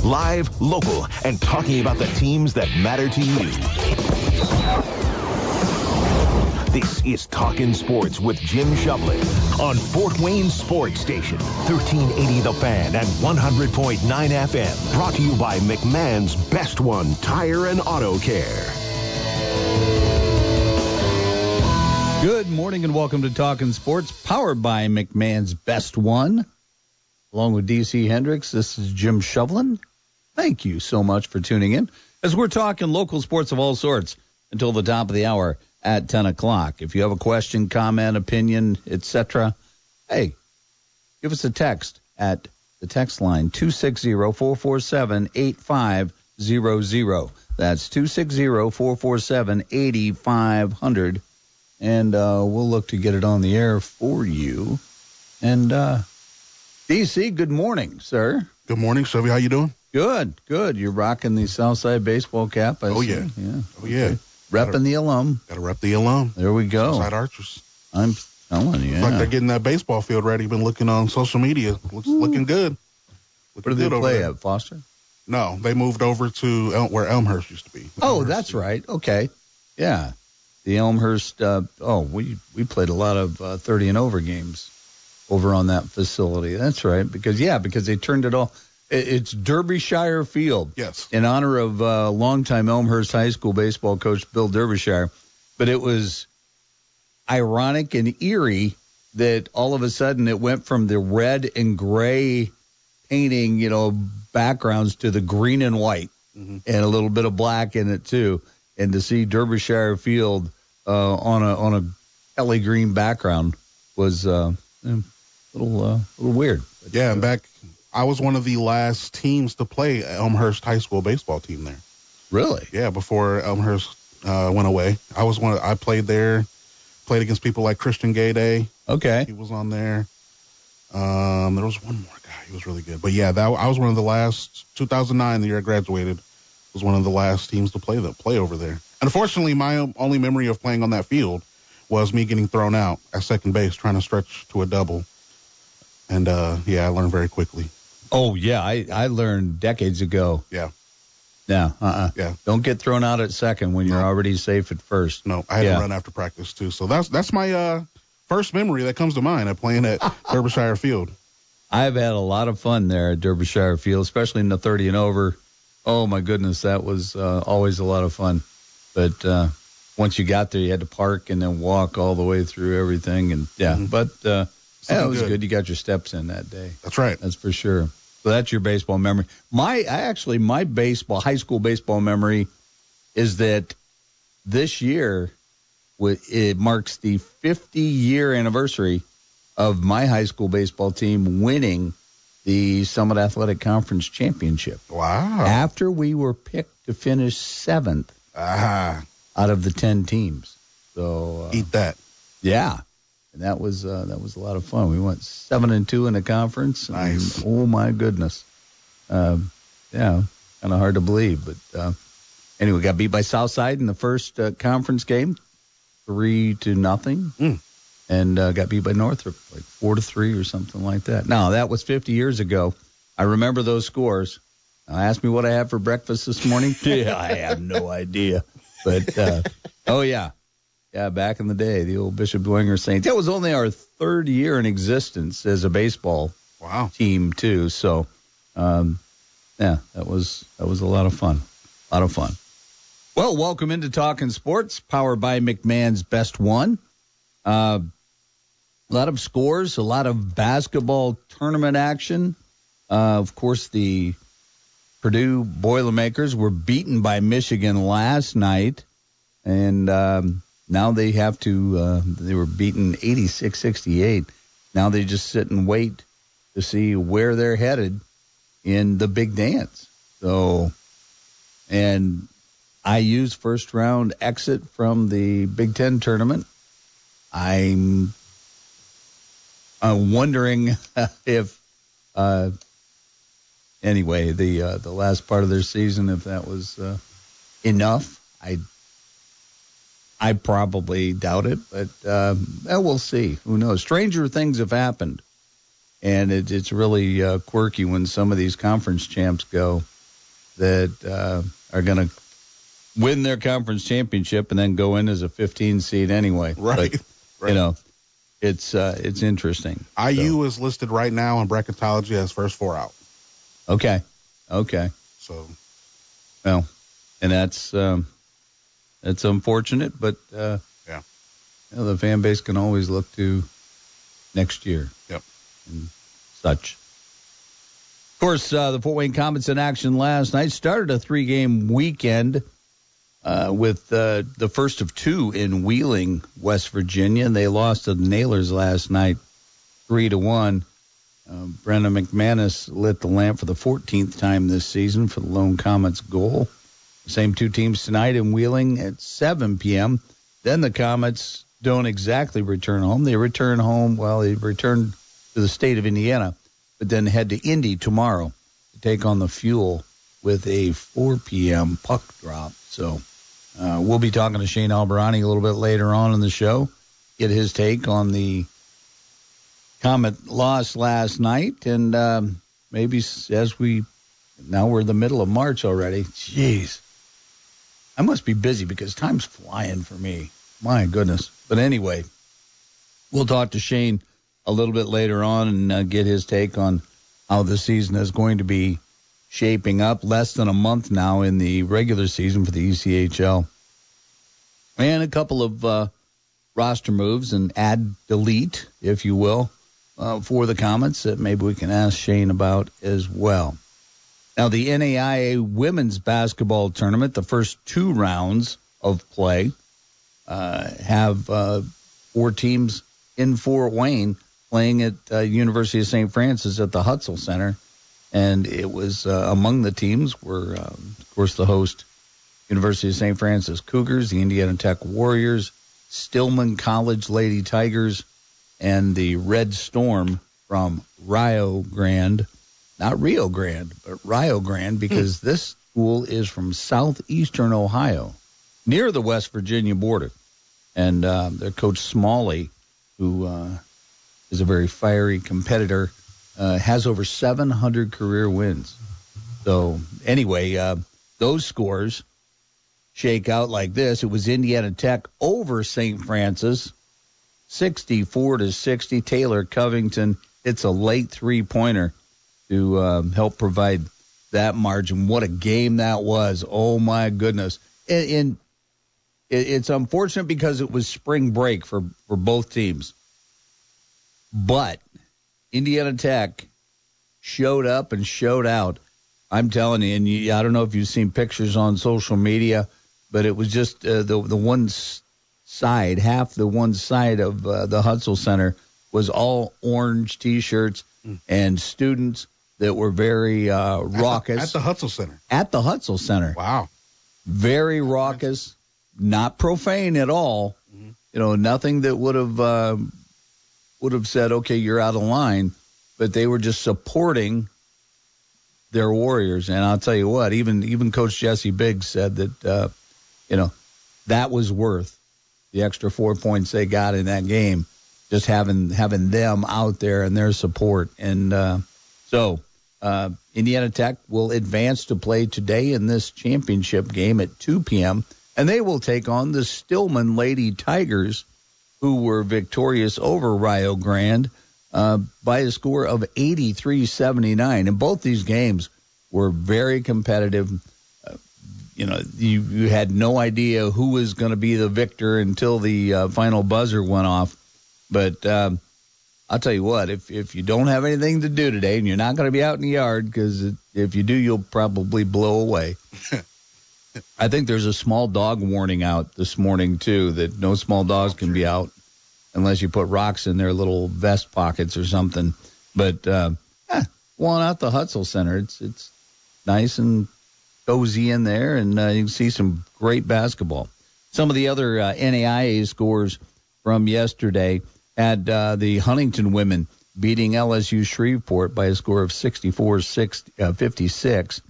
live, local, and talking about the teams that matter to you. This is Talkin Sports with Jim Shovlin on Fort Wayne Sports Station, 1380 The Fan and 100.9 FM. Brought to you by McMahon's Best One Tire and Auto Care. Good morning and welcome to Talkin Sports, powered by McMahon's Best One. Along with DC Hendrix, this is Jim Shovlin. Thank you so much for tuning in as we're talking local sports of all sorts until the top of the hour at 10 o'clock. If you have a question, comment, opinion, etc., hey, give us a text at the text line 260-447-8500. That's 260-447-8500. And we'll look to get it on the air for you. And DC, good morning, sir. Good morning, Chevy. How you doing? Good. You're rocking the Southside baseball cap, I see. Yeah. Oh, yeah. Okay. Repping the alum. Got to rep the alum. There we go. Southside Archers. I'm telling you. It's like they're getting that baseball field ready. Been looking on social media. Looking good. Where do they play at, Foster? No, they moved over to where Elmhurst used to be. Oh, that's right. Okay. Yeah. The Elmhurst, we played a lot of 30 and over games over on that facility. That's right. Because they turned it all. It's Derbyshire Field. Yes. In honor of longtime Elmhurst High School baseball coach Bill Derbyshire. But it was ironic and eerie that all of a sudden it went from the red and gray painting, backgrounds to the green and white and a little bit of black in it too. And to see Derbyshire Field on a Kelly green background was a little weird. But, yeah, and I was one of the last teams to play Elmhurst High School baseball team there. Really? Yeah, before Elmhurst went away. I played there, played against people like Christian Gayday. Okay. He was on there. There was one more guy. He was really good. But yeah, I was one of the last, 2009, the year I graduated, was one of the last teams to play over there. Unfortunately, my only memory of playing on that field was me getting thrown out at second base, trying to stretch to a double. And, I learned very quickly. Oh, yeah, I learned decades ago. Yeah. Yeah, Yeah. Don't get thrown out at second when you're already safe at first. No, I had to run after practice, too. So that's my first memory that comes to mind of playing at Derbyshire Field. I've had a lot of fun there at Derbyshire Field, especially in the 30 and over. Oh, my goodness, that was always a lot of fun. But once you got there, you had to park and then walk all the way through everything. And but it was good. You got your steps in that day. That's right. That's for sure. So that's your baseball memory. My high school baseball memory is that this year it marks the 50-year anniversary of my high school baseball team winning the Summit Athletic Conference Championship. Wow. After we were picked to finish 7th out of the 10 teams. So eat that. Yeah. And that was a lot of fun. We went 7-2 in the conference. Nice. And, oh my goodness. Kind of hard to believe, but anyway, got beat by Southside in the first conference game, 3-0, and got beat by Northrop like 4-3 or something like that. Now that was 50 years ago. I remember those scores. Now, ask me what I had for breakfast this morning. Yeah, I have no idea, but yeah, back in the day, the old Bishop Dwenger Saints. That was only our third year in existence as a baseball team, too. So, that was a lot of fun. Well, welcome into Talkin Sports, powered by McMahon's Best One. A lot of scores, a lot of basketball tournament action. Of course, the Purdue Boilermakers were beaten by Michigan last night, and now they have to, they were beaten 86-68. Now they just sit and wait to see where they're headed in the big dance. So, and IU's first round exit from the Big Ten tournament. I'm wondering if, anyway, the last part of their season, if that was enough. I probably doubt it, but we'll see. Who knows? Stranger things have happened, and it's really quirky when some of these conference champs go. that are going to win their conference championship and then go in as a 15 seed anyway. Right. But, right. It's interesting. IU is listed right now in bracketology as first 4 out. Okay. So, well, and that's unfortunate, but the fan base can always look to next year. Yep. And such. Of course, the Fort Wayne Komets in action last night started a 3-game weekend with the first of 2 in Wheeling, West Virginia. They lost to the Nailers last night, 3-1. Brendan McManus lit the lamp for the 14th time this season for the Lone Komets goal. Same 2 teams tonight in Wheeling at 7 p.m. Then the Komets don't exactly return home. They return to the state of Indiana, but then head to Indy tomorrow to take on the Fuel with a 4 p.m. puck drop. So we'll be talking to Shane Albahrani a little bit later on in the show, get his take on the Komet loss last night, and maybe now we're in the middle of March already. Jeez. I must be busy because time's flying for me. My goodness. But anyway, we'll talk to Shane a little bit later on and get his take on how the season is going to be shaping up. Less than a month now in the regular season for the ECHL. And a couple of roster moves and delete, if you will, for the Komets that maybe we can ask Shane about as well. Now, the NAIA Women's Basketball Tournament, the first 2 rounds of play, have 4 teams in Fort Wayne playing at University of St. Francis at the Hutzel Center. And it was among the teams were, of course, the host, University of St. Francis Cougars, the Indiana Tech Warriors, Stillman College Lady Tigers, and the Red Storm from Rio Grande. Not Rio Grande, but Rio Grande, because this school is from southeastern Ohio, near the West Virginia border. And their coach Smalley, who is a very fiery competitor, has over 700 career wins. So anyway, those scores shake out like this. It was Indiana Tech over St. Francis, 64-60. Taylor Covington hits a late 3-pointer to help provide that margin. What a game that was. Oh, my goodness. And it's unfortunate because it was spring break for both teams. But Indiana Tech showed up and showed out. I'm telling you, and I don't know if you've seen pictures on social media, but it was just the one side, half the one side of the Hutzel Center was all orange T-shirts and students that were very raucous. At the Hutzel Center. At the Hutzel Center. Wow. Very raucous, not profane at all. Mm-hmm. You know, nothing that would have said, okay, you're out of line. But they were just supporting their Warriors. And I'll tell you what, even Coach Jesse Biggs said that, that was worth the extra 4 points they got in that game, just having them out there and their support. And so Indiana Tech will advance to play today in this championship game at 2 p.m., and they will take on the Stillman Lady Tigers, who were victorious over Rio Grande by a score of 83-79. And both these games were very competitive. You had no idea who was going to be the victor until the final buzzer went off. But I'll tell you what, if you don't have anything to do today and you're not going to be out in the yard, because if you do, you'll probably blow away. I think there's a small dog warning out this morning, too, that no small dogs can be out unless you put rocks in their little vest pockets or something. But one out the Hutzel Center, it's nice and cozy in there, and you can see some great basketball. Some of the other NAIA scores from yesterday had the Huntington women beating LSU Shreveport by a score of 64-56.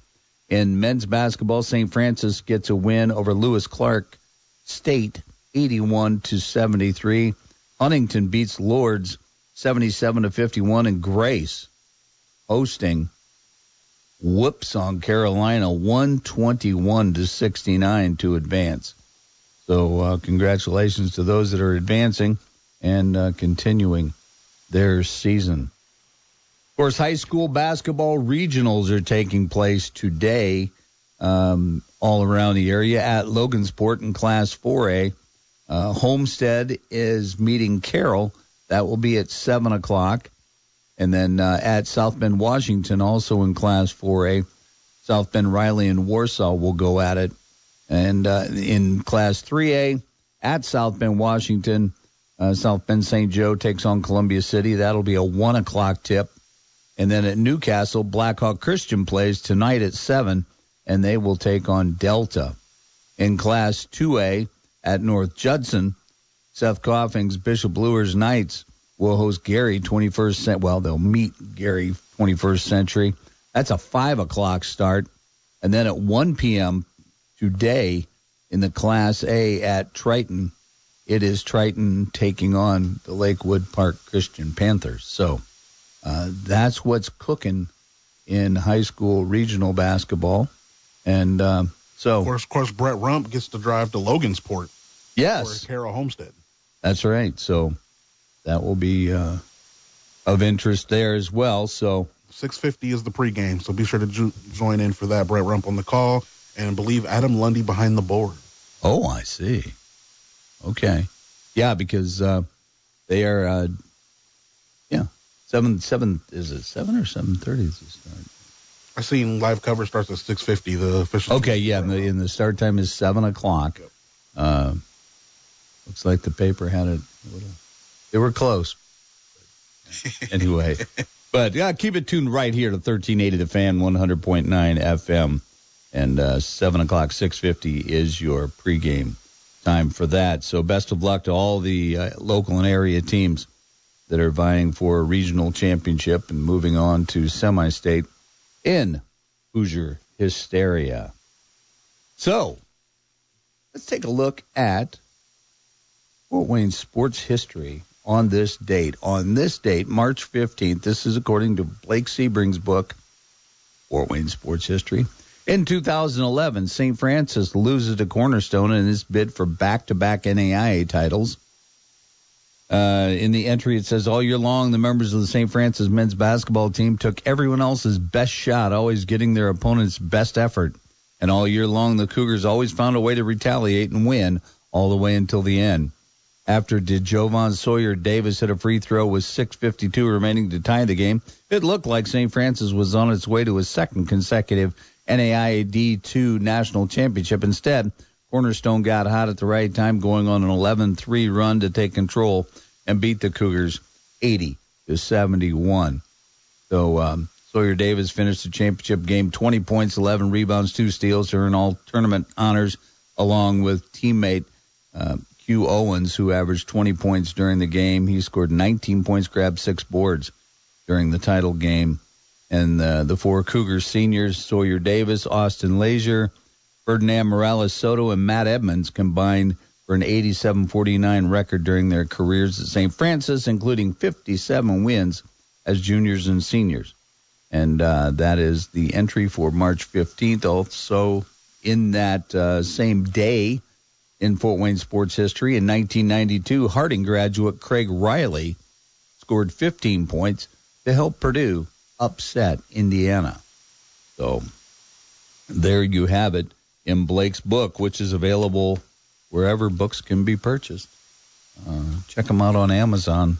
In men's basketball, St. Francis gets a win over Lewis Clark State, 81-73. Huntington beats Lourdes 77-51, and Grace hosting whoops on Carolina, 121-69 to advance. So congratulations to those that are advancing and continuing their season. Of course, high school basketball regionals are taking place today all around the area at Logansport in Class 4A. Homestead is meeting Carroll. That will be at 7 o'clock. And then at South Bend, Washington, also in Class 4A, South Bend, Riley, and Warsaw will go at it. And in Class 3A, at South Bend, Washington, South Bend St. Joe takes on Columbia City. That'll be a 1 o'clock tip. And then at Newcastle, Blackhawk Christian plays tonight at 7, and they will take on Delta. In Class 2A, at North Judson, Seth Coffing's Bishop Luers Knights will host Gary 21st Century. Well, they'll meet Gary 21st Century. That's a 5 o'clock start. And then at 1 p.m. today in the Class A at Triton, it is Triton taking on the Lakewood Park Christian Panthers. So that's what's cooking in high school regional basketball. And so, of course, Brett Rump gets to drive to Logansport. Yes. For Carroll Homestead. That's right. So that will be of interest there as well. So 6:50 is the pregame, so be sure to join in for that. Brett Rump on the call, and I believe Adam Lundy behind the board. Oh, I see. Okay. Yeah, because they are, 7, is it 7 or 7:30 is the start? I seen live cover starts at 6:50. The official. Okay, yeah, and the start time is 7 o'clock. Yep. Looks like the paper had it a little. They were close. Anyway, but keep it tuned right here to 1380 The Fan, 100.9 FM, and 7 o'clock, 6:50 is your pregame time for that. So best of luck to all the local and area teams that are vying for a regional championship and moving on to semi-state in Hoosier Hysteria. So let's take a look at Fort Wayne sports history on this date. On this date, March 15th, this is according to Blake Sebring's book, Fort Wayne Sports History. In 2011, St. Francis loses to Cornerstone in his bid for back-to-back NAIA titles. In the entry, it says, all year long, the members of the St. Francis men's basketball team took everyone else's best shot, always getting their opponent's best effort. And all year long, the Cougars always found a way to retaliate and win all the way until the end. After DeJovan Sawyer Davis hit a free throw with 6:52 remaining to tie the game, it looked like St. Francis was on its way to a second consecutive NAIA D2 national championship. Instead, Cornerstone got hot at the right time, going on an 11-3 run to take control and beat the Cougars 80-71. So Sawyer Davis finished the championship game 20 points, 11 rebounds, 2 steals to earn all tournament honors, along with teammate Hugh Owens, who averaged 20 points during the game. He scored 19 points, grabbed 6 boards during the title game. And the 4 Cougars seniors, Sawyer Davis, Austin Lazier, Ferdinand Morales Soto, and Matt Edmonds combined for an 87-49 record during their careers at St. Francis, including 57 wins as juniors and seniors. And that is the entry for March 15th. Also in that same day in Fort Wayne sports history, in 1992, Harding graduate Craig Riley scored 15 points to help Purdue upset Indiana. So there you have it in Blake's book, which is available wherever books can be purchased. Check him out on Amazon.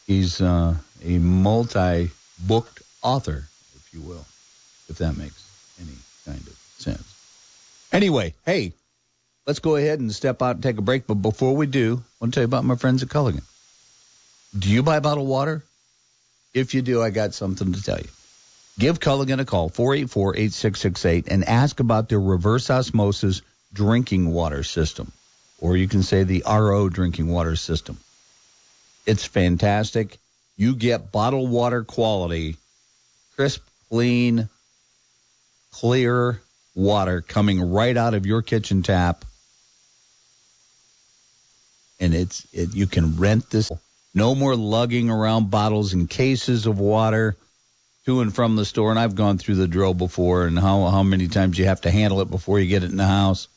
He's a multi-booked author, if you will, if that makes any kind of sense. Anyway, hey, let's go ahead and step out and take a break. But before we do, I want to tell you about my friends at Culligan. Do you buy bottled water? If you do, I got something to tell you. Give Culligan a call, 484-8668, and ask about their reverse osmosis drinking water system. Or you can say the RO drinking water system. It's fantastic. You get bottled water quality, crisp, clean, clear water coming right out of your kitchen tap. And you can rent this. No more lugging around bottles and cases of water. to and from the store, and I've gone through the drill before and how many times you have to handle it before you get it in the house.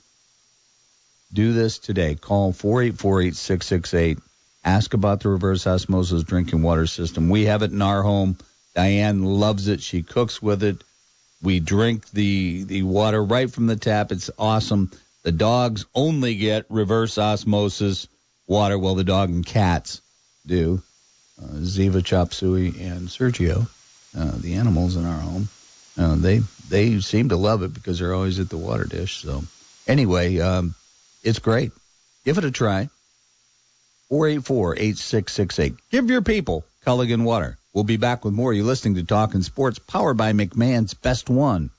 Do this today. Call 484-8668. Ask about the reverse osmosis drinking water system. We have it in our home. Diane loves it. She cooks with it. We drink the water right from the tap. It's awesome. The dogs only get reverse osmosis water. Well, the dog and cats do. Ziva, Chop Suey, and Sergio, the animals in our home, they seem to love it because they're always at the water dish. So anyway, it's great. Give it a try. 484-8668. Give your people Culligan water. We'll be back with more. You're listening to Talkin Sports, powered by McMahon's Best One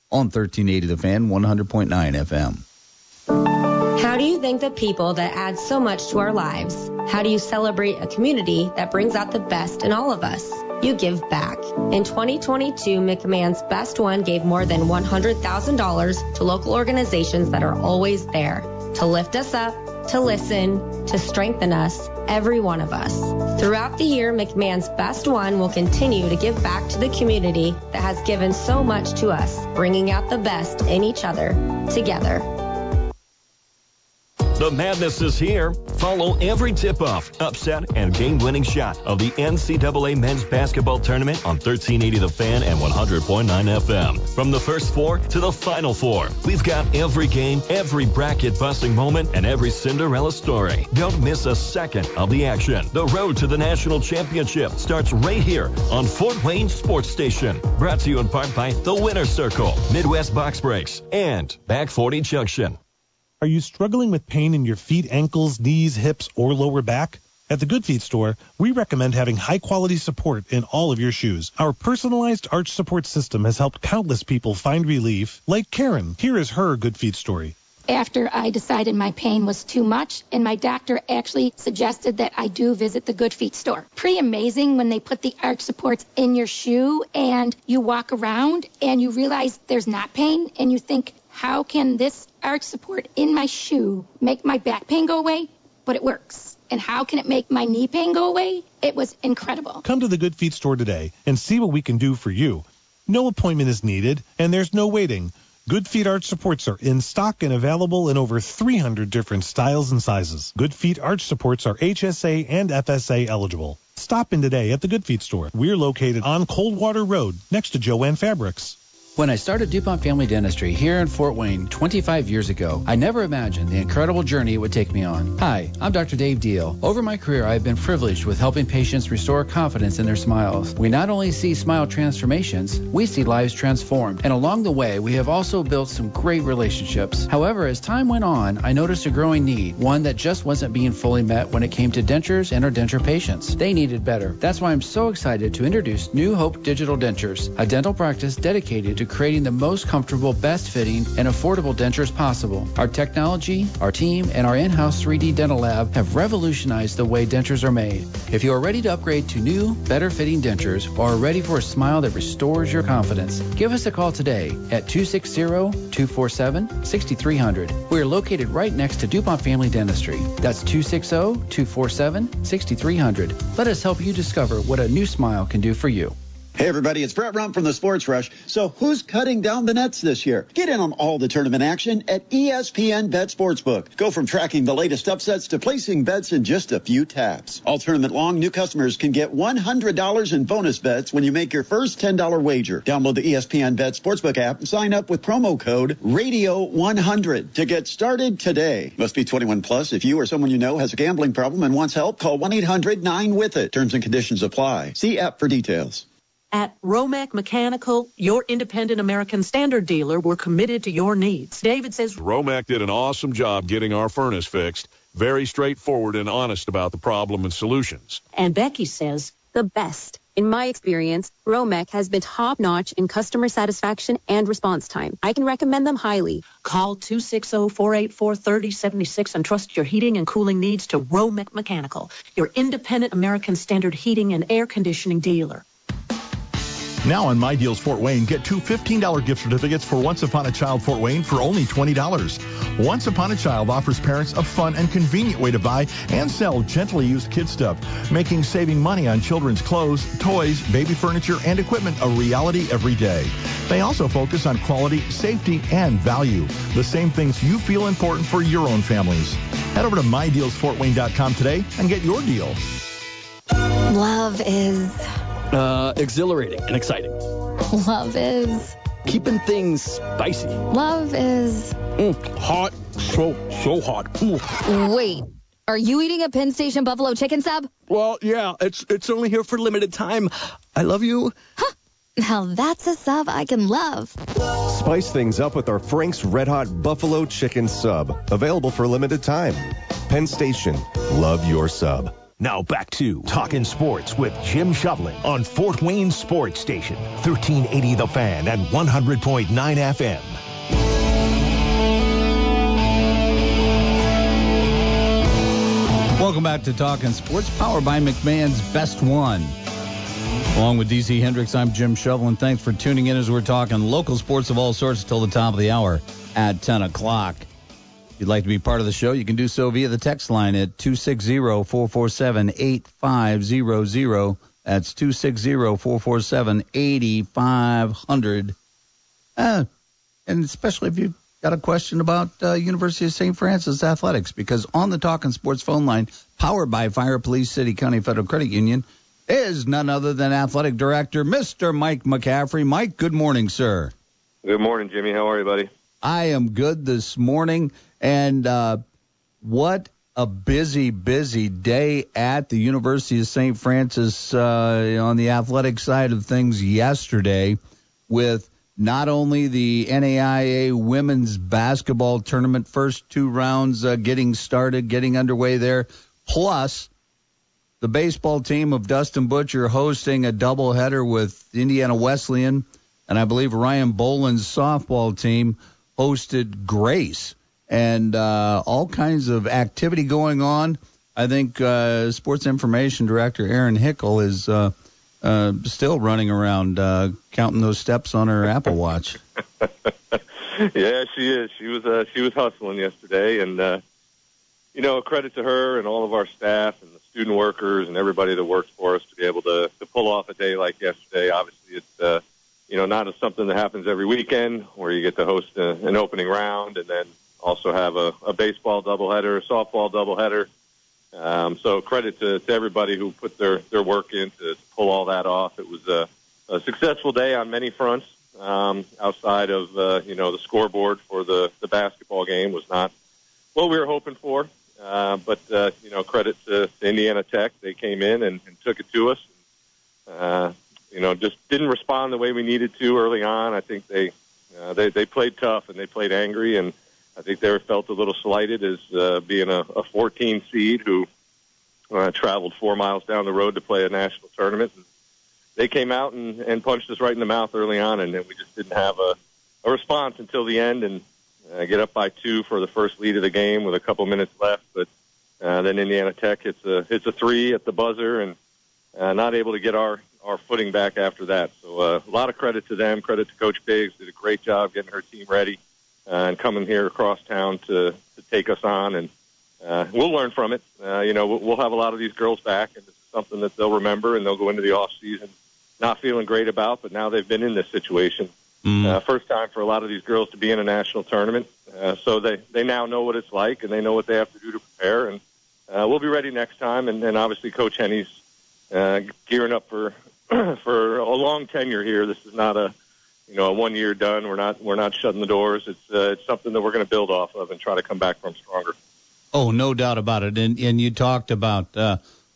on 1380 The Fan, 100.9 FM. How do you thank the people that add so much to our lives? How do you celebrate a community that brings out the best in all of us? You give back. In 2022, McMahon's Best One gave more than $100,000 to local organizations that are always there to lift us up, to listen, to strengthen us, every one of us. Throughout the year, McMahon's Best One will continue to give back to the community that has given so much to us, bringing out the best in each other, together. The madness is here. Follow every tip-off, upset, and game-winning shot of the NCAA Men's Basketball Tournament on 1380 The Fan and 100.9 FM. From the first four to the final four, we've got every game, every bracket-busting moment, and every Cinderella story. Don't miss a second of the action. The road to the national championship starts right here on Fort Wayne Sports Station. Brought to you in part by The Winner's Circle, Midwest Box Breaks, and Back 40 Junction. Are you struggling with pain in your feet, ankles, knees, hips, or lower back? At the Good Feet store, we recommend having high-quality support in all of your shoes. Our personalized arch support system has helped countless people find relief, like Karen. Here is her Good Feet story. After I decided my pain was too much, and my doctor actually suggested that I do visit the Good Feet store. Pretty amazing when they put the arch supports in your shoe and you walk around and you realize there's not pain and you think, how can this arch support in my shoe make my back pain go away? But it works. And how can it make my knee pain go away? It was incredible. Come to the Good Feet store today and see what we can do for you. No appointment is needed, and there's no waiting. Good Feet arch supports are in stock and available in over 300 different styles and sizes. Good Feet arch supports are HSA and FSA eligible. Stop in today at the Good Feet store. We're located on Coldwater Road next to Joanne Fabrics. When I started DuPont Family Dentistry here in Fort Wayne 25 years ago, I never imagined the incredible journey it would take me on. Hi, I'm Dr. Dave Deal. Over my career, I've been privileged with helping patients restore confidence in their smiles. We not only see smile transformations, we see lives transformed. And along the way, we have also built some great relationships. However, as time went on, I noticed a growing need, one that just wasn't being fully met when it came to dentures and our denture patients. They needed better. That's why I'm so excited to introduce New Hope Digital Dentures, a dental practice dedicated to creating the most comfortable, best fitting, and affordable dentures possible. Our technology, our team, and our in-house 3D dental lab have revolutionized the way dentures are made. If you are ready to upgrade to new, better fitting dentures or are ready for a smile that restores your confidence, give us a call today at 260-247-6300. We are located right next to DuPont Family Dentistry. That's 260-247-6300. Let us help you discover what a new smile can do for you. Hey everybody, it's Brett Rump from the Sports Rush. So who's cutting down the nets this year? Get in on all the tournament action at ESPN Bet Sportsbook. Go from tracking the latest upsets to placing bets in just a few taps. All tournament long, new customers can get $100 in bonus bets when you make your first $10 wager. Download the ESPN Bet Sportsbook app and sign up with promo code RADIO100 to get started today. Must be 21 plus. If you or someone you know has a gambling problem and wants help, call 1-800-9-WITH-IT. Terms and conditions apply. See app for details. At Romac Mechanical, your independent American Standard dealer, we're committed to your needs. David says Romac did an awesome job getting our furnace fixed. Very straightforward and honest about the problem and solutions. And Becky says the best. In my experience, Romac has been top-notch in customer satisfaction and response time. I can recommend them highly. Call 260-484-3076 and trust your heating and cooling needs to Romac Mechanical, your independent American Standard heating and air conditioning dealer. Now on My Deals Fort Wayne, get 2 $15 gift certificates for Once Upon a Child Fort Wayne for only $20. Once Upon a Child offers parents a fun and convenient way to buy and sell gently used kid stuff, making saving money on children's clothes, toys, baby furniture, and equipment a reality every day. They also focus on quality, safety, and value, the same things you feel important for your own families. Head over to MyDealsFortWayne.com today and get your deal. Love is... exhilarating and exciting. Love is... keeping things spicy. Love is... hot. So hot. Wait, are you eating a Penn Station Buffalo chicken sub? Well, yeah, it's only here for limited time. I love you. Huh. Now that's a sub I can love. Spice things up with our Frank's Red Hot Buffalo Chicken Sub. Available for limited time. Penn Station. Love your sub. Now back to Talkin Sports with Jim Shovlin on Fort Wayne Sports Station, 1380 The Fan and 100.9 FM. Welcome back to Talkin Sports, powered by McMahon's Best One. Along with DC Hendrix, I'm Jim Shovlin. Thanks for tuning in as we're talking local sports of all sorts until the top of the hour at 10 o'clock. If you'd like to be part of the show, you can do so via the text line at 260-447-8500. That's 260-447-8500. And especially if you've got a question about University of St. Francis athletics, because on the Talkin Sports phone line, powered by Fire Police City County Federal Credit Union, is none other than Athletic Director, Mr. Mike McCaffrey. Mike, good morning, sir. Good morning, Jimmy. How are you, buddy? I am good this morning, and what a busy day at the University of St. Francis on the athletic side of things yesterday, with not only the NAIA women's basketball tournament, first 2 rounds getting underway there, plus the baseball team of Dustin Butcher hosting a doubleheader with Indiana Wesleyan, and I believe Ryan Boland's softball team hosted Grace, and all kinds of activity going on. I think Sports Information Director Erin Hickel is still running around counting those steps on her Apple Watch. Yeah, she is. She was hustling yesterday, and credit to her and all of our staff and the student workers and everybody that works for us to be able to pull off a day like yesterday. Obviously, it's not something that happens every weekend where you get to host an opening round and then also have a baseball doubleheader, a softball doubleheader. So credit to everybody who put their work in to pull all that off. It was a successful day on many fronts. Outside of the scoreboard for the basketball game was not what we were hoping for. But credit to Indiana Tech. They came in and took it to us. Just didn't respond the way we needed to early on. I think they played tough and they played angry, and I think they felt a little slighted as being a 14 seed who traveled 4 miles down the road to play a national tournament. And they came out and punched us right in the mouth early on, and then we just didn't have a response until the end and get up by 2 for the first lead of the game with a couple minutes left. But then Indiana Tech hits a 3 at the buzzer and not able to get our footing back after that. So a lot of credit to them. Credit to Coach Biggs. Did a great job getting her team ready and coming here across town to take us on. And we'll learn from it. We'll have a lot of these girls back, and this is something that they'll remember, and they'll go into the off season not feeling great about. But now they've been in this situation. First time for a lot of these girls to be in a national tournament. So they now know what it's like, and they know what they have to do to prepare. And we'll be ready next time. And obviously Coach Henny's gearing up for for a long tenure here. This is not a 1 year done. We're not shutting the doors. It's something that we're going to build off of and try to come back from stronger. Oh, no doubt about it. And you talked about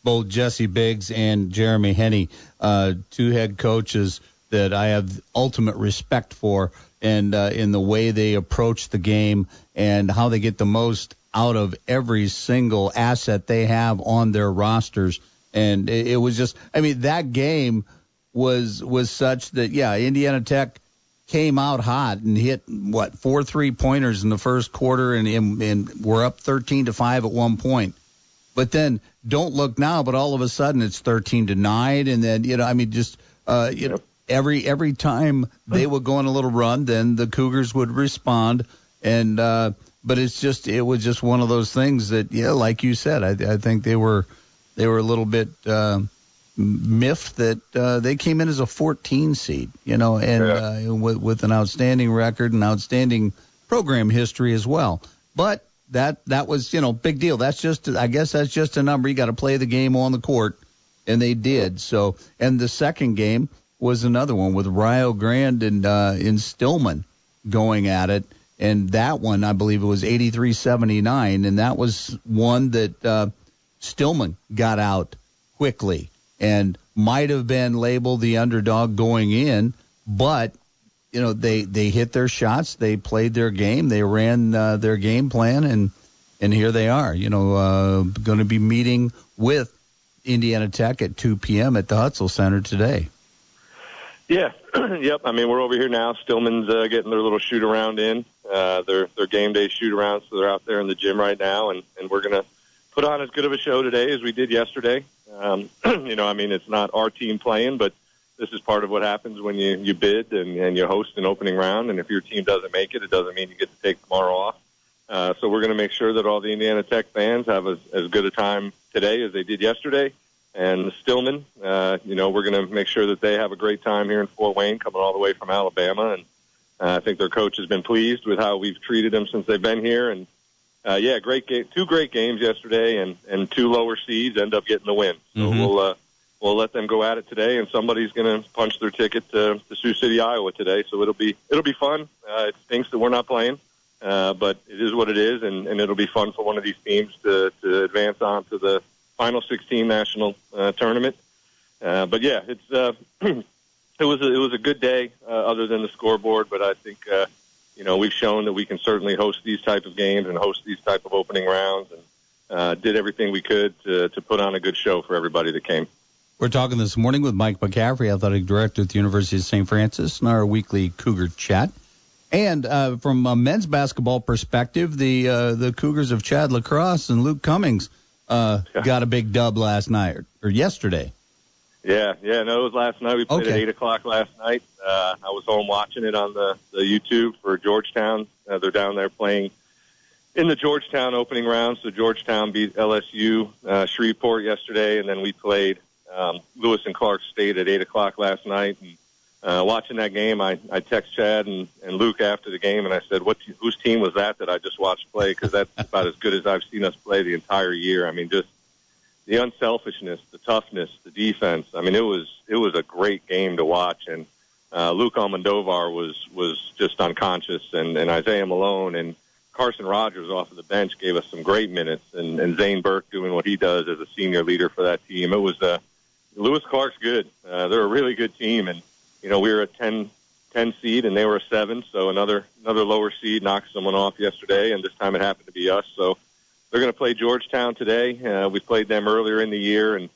both Jesse Biggs and Jeremy Henny, 2 head coaches that I have ultimate respect for, and in the way they approach the game and how they get the most out of every single asset they have on their rosters. And it was just, that game was such that, Indiana Tech came out hot and hit, 4 3-pointers in the first quarter, and we're up 13-5 at one point. But then don't look now, but all of a sudden it's 13-9, and then, every time they would go on a little run, then the Cougars would respond. And but it was just one of those things that, yeah, like you said, I think they were a little bit miffed that they came in as a 14 seed, and with an outstanding record and outstanding program history as well. But that was, big deal. I guess that's just a number. You got to play the game on the court, and they did. So, and the second game was another one with Rio Grande and in Stillman going at it. And that one, I believe it was 83-79, and that was one that Stillman got out quickly and might have been labeled the underdog going in, but they hit their shots, they played their game, they ran their game plan, and here they are. Going to be meeting with Indiana Tech at 2 p.m. at the Hutzel Center today. Yeah, yep. I mean, we're over here now. Stillman's getting their little shoot around in, their game day shoot around. So they're out there in the gym right now, and we're going to put on as good of a show today as we did yesterday. It's not our team playing, but this is part of what happens when you bid and you host an opening round. And if your team doesn't make it, it doesn't mean you get to take tomorrow off. So we're going to make sure that all the Indiana Tech fans have as good a time today as they did yesterday. And Stillman, we're going to make sure that they have a great time here in Fort Wayne, coming all the way from Alabama. And I think their coach has been pleased with how we've treated them since they've been here. And great game, 2 great games yesterday, and 2 lower seeds end up getting the win. So we'll let them go at it today, and somebody's going to punch their ticket to Sioux City, Iowa today. So it'll be fun. It stinks that we're not playing, but it is what it is, and it'll be fun for one of these teams to advance on to the Final 16 national tournament. But yeah, it's it was a good day other than the scoreboard. But I think we've shown that we can certainly host these type of games and host these type of opening rounds, and did everything we could to put on a good show for everybody that came. We're talking this morning with Mike McCaffrey, athletic director at the University of St. Francis, in our weekly Cougar chat. And from a men's basketball perspective, the Cougars of Chad Lacrosse and Luke Cummings got a big dub last night or yesterday. No, it was last night. We played at 8 o'clock last night. I was home watching it on the YouTube for Georgetown. They're down there playing in the Georgetown opening round. So Georgetown beat LSU Shreveport yesterday, and then we played Lewis and Clark State at 8 o'clock last night. And watching that game, I text Chad and Luke after the game, and I said, whose team was that I just watched play? Because that's about as good as I've seen us play the entire year. I mean, just the unselfishness, the toughness, the defense. I mean, it was a great game to watch. And Luke Almondovar was just unconscious, and Isaiah Malone and Carson Rogers off of the bench gave us some great minutes, and Zane Burke doing what he does as a senior leader for that team. It was Lewis Clark's good. They're a really good team, and we were a 10 seed, and they were a 7, so another lower seed knocked someone off yesterday, and this time it happened to be us. So they're going to play Georgetown today. We played them earlier in the year, and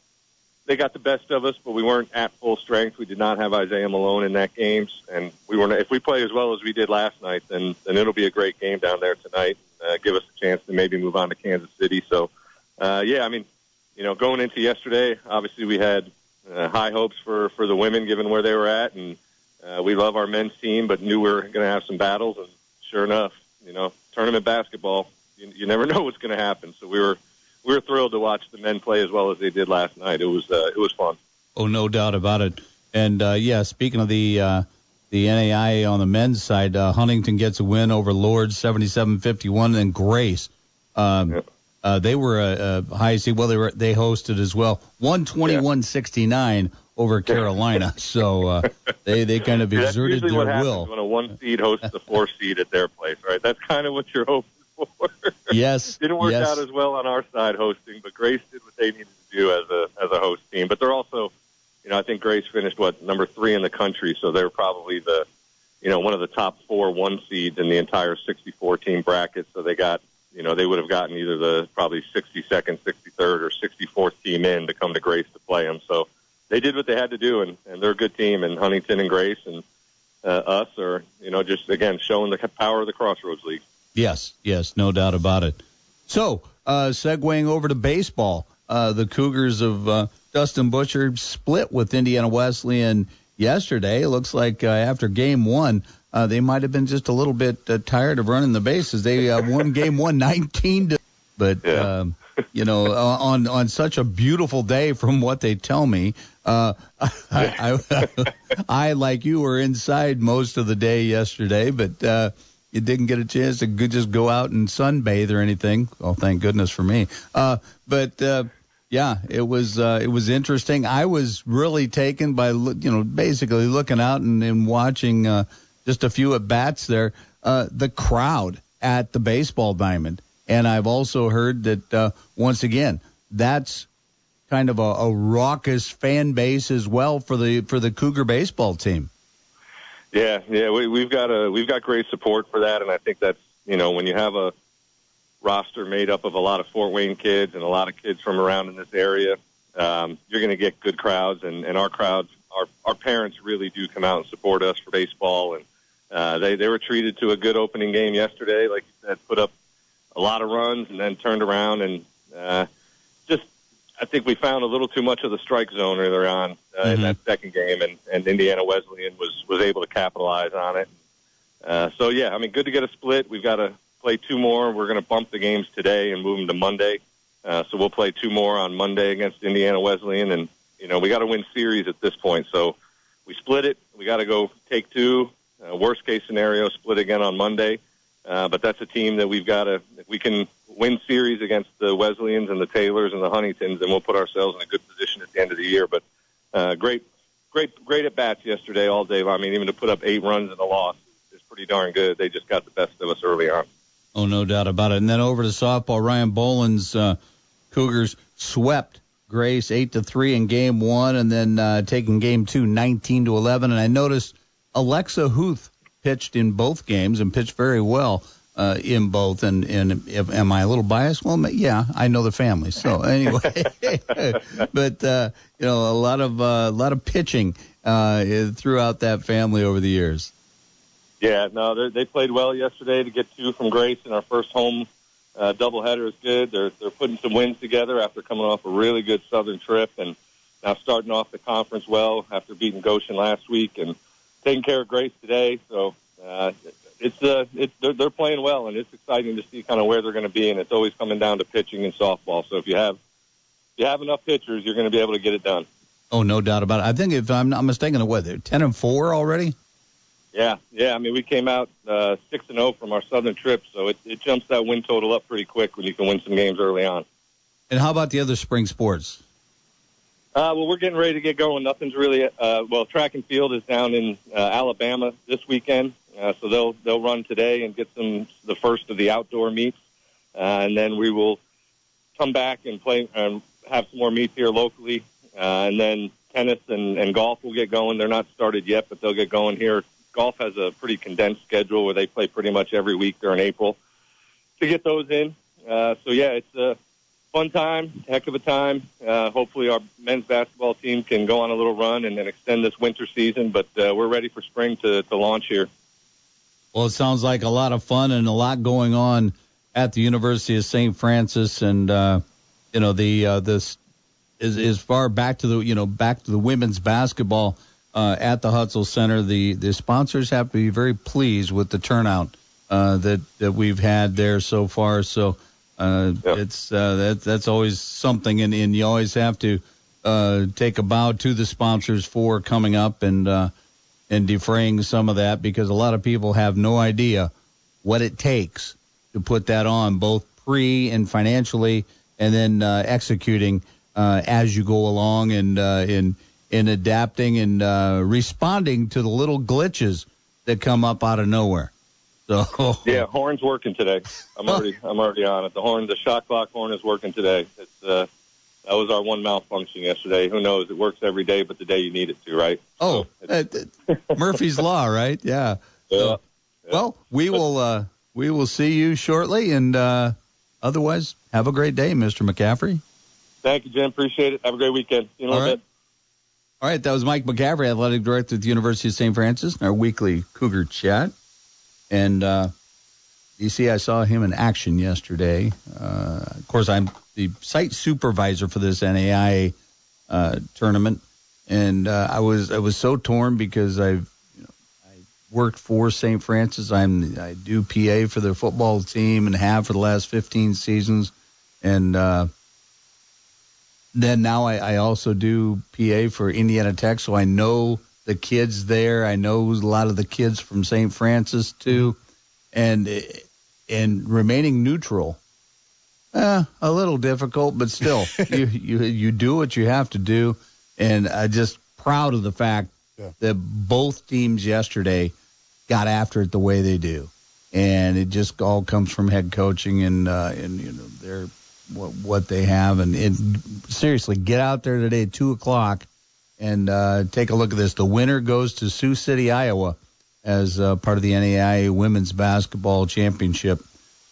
they got the best of us, but we weren't at full strength. We did not have Isaiah Malone in that game, and we weren't. If we play as well as we did last night, then it'll be a great game down there tonight. Give us a chance to maybe move on to Kansas City. So, going into yesterday, obviously we had high hopes for the women, given where they were at, and we love our men's team, but knew we were going to have some battles. And sure enough, tournament basketball, you never know what's going to happen. So we were thrilled to watch the men play as well as they did last night. It was fun. Oh, no doubt about it. And speaking of the NAIA on the men's side, Huntington gets a win over Lords 77-51, and Grace. They were a high seed. Well, they hosted as well, 121-69 over Carolina. So they kind of exerted their will. That's usually what happens when a 1 seed hosts a 4 seed at their place, right? That's kind of what you're hoping for. Yes. Didn't work out as well on our side hosting, but Grace did what they needed to do as a host team. But they're also, I think Grace finished number 3 in the country, so they're probably one of the top 4 1 seeds in the entire 64 team bracket. So they got. They would have gotten either the probably 62nd, 63rd, or 64th team in to come to Grace to play them. So they did what they had to do, and they're a good team. And Huntington and Grace and us are, just, again, showing the power of the Crossroads League. Yes, no doubt about it. So, segueing over to baseball, the Cougars of Dustin Butcher split with Indiana Wesleyan yesterday. It looks like after game one, they might have been just a little bit tired of running the bases. They won game one 19-. But, Yeah. On such a beautiful day from what they tell me, I like you, were inside most of the day yesterday, but you didn't get a chance to just go out and sunbathe or anything. Oh, thank goodness for me. Yeah, it was interesting. I was really taken by, basically looking out and watching just a few at bats there. The crowd at the baseball diamond. And I've also heard that, once again, that's kind of a raucous fan base as well for the Cougar baseball team. Yeah, we've got great support for that, and I think that's, when you have a roster made up of a lot of Fort Wayne kids and a lot of kids from around in this area, you're going to get good crowds, and our crowds, our parents really do come out and support us for baseball, and they were treated to a good opening game yesterday, like you said, put up a lot of runs and then turned around and I think we found a little too much of the strike zone earlier on in that second game, and Indiana Wesleyan was able to capitalize on it. Good to get a split. We've got to play two more. We're going to bump the games today and move them to Monday. So we'll play two more on Monday against Indiana Wesleyan, and we got to win series at this point. So we split it. We got to go take two. Worst case scenario, split again on Monday. But that's a team that we've got to, if we can win series against the Wesleyans and the Taylors and the Huntingtons, then we'll put ourselves in a good position at the end of the year. But great at bats yesterday all day. I mean, even to put up 8 runs in a loss is pretty darn good. They just got the best of us early on. Oh, no doubt about it. And then over to softball, Ryan Boland's Cougars swept Grace 8-3 in game one, and then taking game two 19-11. And I noticed Alexa Huth pitched in both games and pitched very well in both. And am I a little biased? Well, yeah, I know the family. So anyway, but a lot of pitching throughout that family over the years. Yeah, no, they played well yesterday. To get 2 from Grace in our first home doubleheader is good. They're putting some wins together after coming off a really good Southern trip, and now starting off the conference well after beating Goshen last week and taking care of Grace today. So they're playing well, and it's exciting to see kind of where they're going to be. And it's always coming down to pitching and softball. So if you have enough pitchers, you're going to be able to get it done. Oh, no doubt about it. I think if I'm not mistaken, they're 10-4 already. Yeah. I mean, we came out 6-0 from our Southern trip, so it jumps that win total up pretty quick when you can win some games early on. And how about the other spring sports? Well, we're getting ready to get going. Nothing's really track and field is down in Alabama this weekend, so they'll run today and get the first of the outdoor meets, and then we will come back and play and have some more meets here locally, and then tennis and golf will get going. They're not started yet, but they'll get going here. Golf has a pretty condensed schedule where they play pretty much every week during April to get those in. It's a fun time, heck of a time. Hopefully our men's basketball team can go on a little run and then extend this winter season, but we're ready for spring to launch here. Well, it sounds like a lot of fun and a lot going on at the University of St. Francis, and this is far back to the women's basketball at the Hutzel Center. The sponsors have to be very pleased with the turnout that we've had there so far. So that's always something, and you always have to take a bow to the sponsors for coming up and defraying some of that, because a lot of people have no idea what it takes to put that on, both pre and financially, and then executing as you go along, and in adapting and responding to the little glitches that come up out of nowhere. So yeah, horn's working today. I'm already on it. The shot clock horn is working today. That was our one malfunction yesterday. Who knows? It works every day, but the day you need it to, right? Oh, Murphy's Law, right? Yeah. So, well, we will see you shortly, and otherwise, have a great day, Mr. McCaffrey. Thank you, Jim. Appreciate it. Have a great weekend. See you in a little bit. All right, that was Mike McCaffrey, Athletic Director at the University of St. Francis, in our weekly Cougar Chat. And, DC, I saw him in action yesterday. Of course, I'm the site supervisor for this NAIA tournament. And I was so torn because I worked for St. Francis. I do PA for their football team and have for the last 15 seasons. And then now I also do PA for Indiana Tech, so I know the kids there. I know a lot of the kids from St. Francis too. And remaining neutral, a little difficult, but still, you do what you have to do. And I'm just proud of the fact that both teams yesterday got after it the way they do, and it just all comes from head coaching and their what they have. And seriously, get out there today at 2:00 and take a look at this. The winner goes to Sioux City, Iowa, as part of the NAIA Women's Basketball Championship.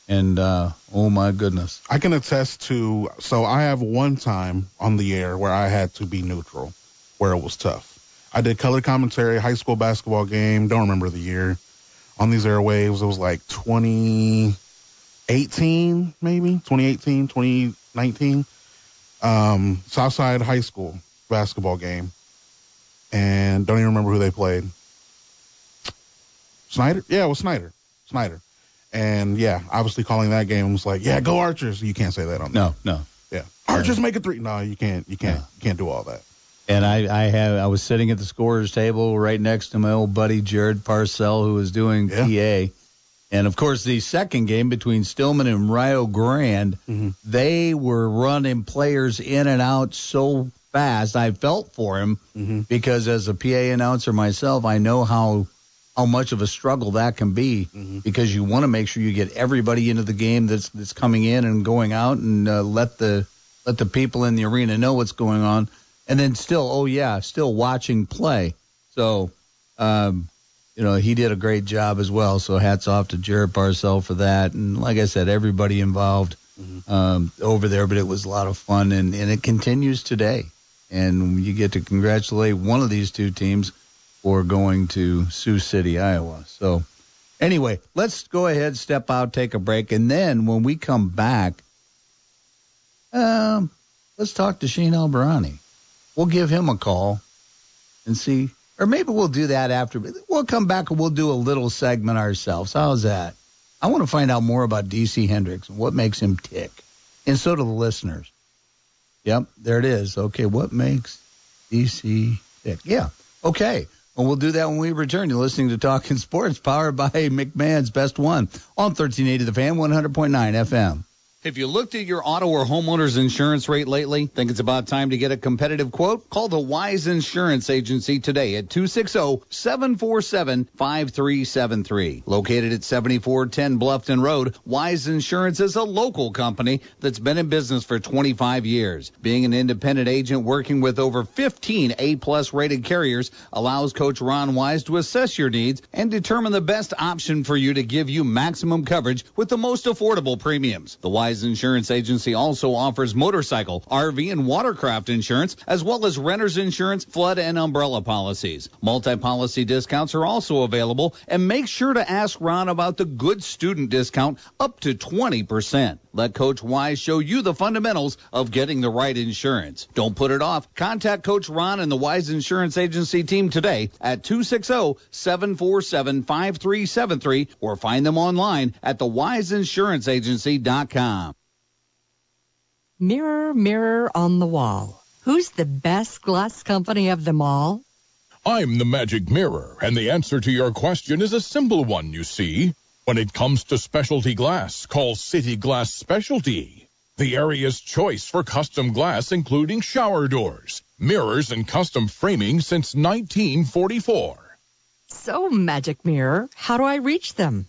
And, oh, my goodness. I can attest to, so I have one time on the air where I had to be neutral, where it was tough. I did color commentary, high school basketball game, don't remember the year. On these airwaves, it was like 2018, maybe, 2018, 2019. Southside High School basketball game. And don't even remember who they played. Snyder? Yeah, it was Snyder. And, yeah, obviously calling that game was like, yeah, go Archers. You can't say that on there. No. Yeah. Archers make a three. No, you can't do all that. And I was sitting at the scorer's table right next to my old buddy Jared Parcell, who was doing PA. And, of course, the second game between Stillman and Rio Grande, they were running players in and out so fast. I felt for him because as a PA announcer myself, I know how much of a struggle that can be because you want to make sure you get everybody into the game that's coming in and going out and let the people in the arena know what's going on. And then still watching play. So, he did a great job as well. So hats off to Jared Parcell for that. And like I said, everybody involved over there, but it was a lot of fun. And it continues today. And you get to congratulate one of these two teams for going to Sioux City, Iowa. So anyway, let's go ahead, step out, take a break. And then when we come back, let's talk to Shane Albahrani. We'll give him a call and see, or maybe we'll do that after. We'll come back and we'll do a little segment ourselves. How's that? I want to find out more about DC Hendrix and what makes him tick. And so do the listeners. Yep, there it is. Okay, what makes DC tick? Yeah, okay. Well, we'll do that when we return. You're listening to Talkin Sports, powered by McMahon's Best One on 1380 The Fan, 100.9 FM. Have you looked at your auto or homeowner's insurance rate lately? Think it's about time to get a competitive quote? Call the Wise Insurance Agency today at 260-747-5373. Located at 7410 Bluffton Road, Wise Insurance is a local company that's been in business for 25 years. Being an independent agent working with over 15 A-plus rated carriers allows Coach Ron Wise to assess your needs and determine the best option for you to give you maximum coverage with the most affordable premiums. The Wise Insurance Agency also offers motorcycle, RV, and watercraft insurance, as well as renter's insurance, flood, and umbrella policies. Multi-policy discounts are also available, and make sure to ask Ron about the good student discount up to 20%. Let Coach Wise show you the fundamentals of getting the right insurance. Don't put it off. Contact Coach Ron and the Wise Insurance Agency team today at 260-747-5373 or find them online at thewiseinsuranceagency.com. Mirror, mirror on the wall. Who's the best glass company of them all? I'm the magic mirror, and the answer to your question is a simple one, you see. When it comes to specialty glass, call City Glass Specialty. The area's choice for custom glass, including shower doors, mirrors, and custom framing since 1944. So, Magic Mirror, how do I reach them?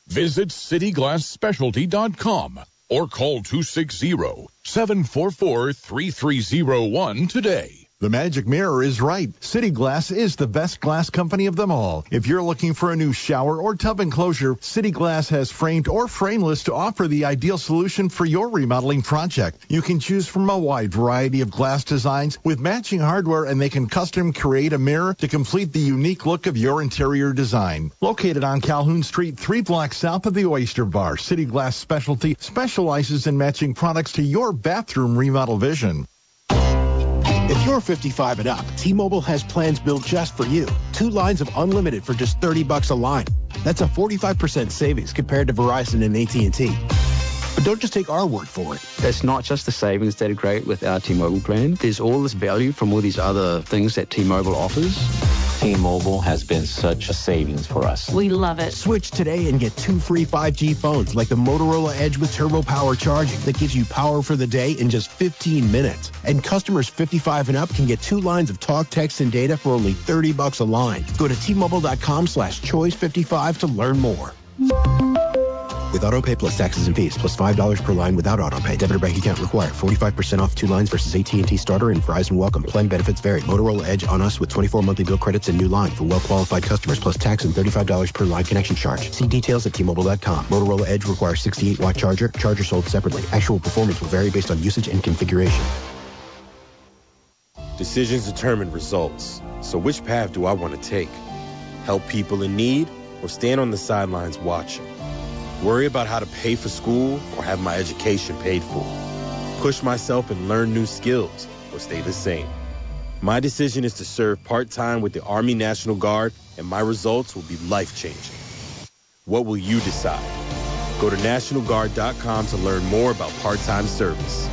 Visit cityglassspecialty.com or call 260-744-3301 today. The Magic Mirror is right. City Glass is the best glass company of them all. If you're looking for a new shower or tub enclosure, City Glass has framed or frameless to offer the ideal solution for your remodeling project. You can choose from a wide variety of glass designs with matching hardware, and they can custom create a mirror to complete the unique look of your interior design. Located on Calhoun Street, 3 blocks south of the Oyster Bar, City Glass Specialty specializes in matching products to your bathroom remodel vision. If you're 55 and up, T-Mobile has plans built just for you. 2 lines of unlimited for just $30 a line. That's a 45% savings compared to Verizon and AT&T. But don't just take our word for it. It's not just the savings that are great with our T-Mobile plan. There's all this value from all these other things that T-Mobile offers. T-Mobile has been such a savings for us. We love it. Switch today and get 2 free 5G phones like the Motorola Edge with Turbo Power charging that gives you power for the day in just 15 minutes. And customers 55 and up can get 2 lines of talk, text, and data for only $30 a line. Go to T-Mobile.com/choice55 to learn more. With AutoPay plus taxes and fees, plus $5 per line without AutoPay. Debit or bank account required. 45% off 2 lines versus AT&T Starter and Verizon Welcome. Plan benefits vary. Motorola Edge on us with 24 monthly bill credits and new line for well-qualified customers, plus tax and $35 per line connection charge. See details at T-Mobile.com. Motorola Edge requires 68-watt charger. Charger sold separately. Actual performance will vary based on usage and configuration. Decisions determine results. So which path do I want to take? Help people in need or stand on the sidelines watching? Worry about how to pay for school or have my education paid for? Push myself and learn new skills or stay the same? My decision is to serve part-time with the Army National Guard, and my results will be life-changing. What will you decide? Go to NationalGuard.com to learn more about part-time service.